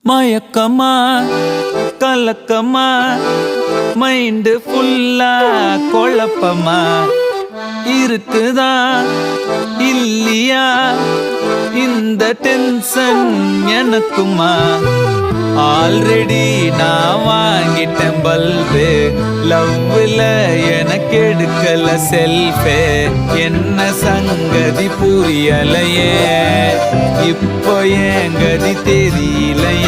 மயக்கமா கலக்கமா மைண்டு ஃபுல்லா குழப்பமா இருக்குதா இல்லையா இந்த டென்ஷன் எனக்குமா? ஆல்ரெடி நான் வாங்கிட்டேன் பல்பு, லவ்ல எனக்கு எடுக்கல செல்ஃபே. என்ன சங்கதி புரியலையே, இப்போ ஏன் கதி தெரியலையே.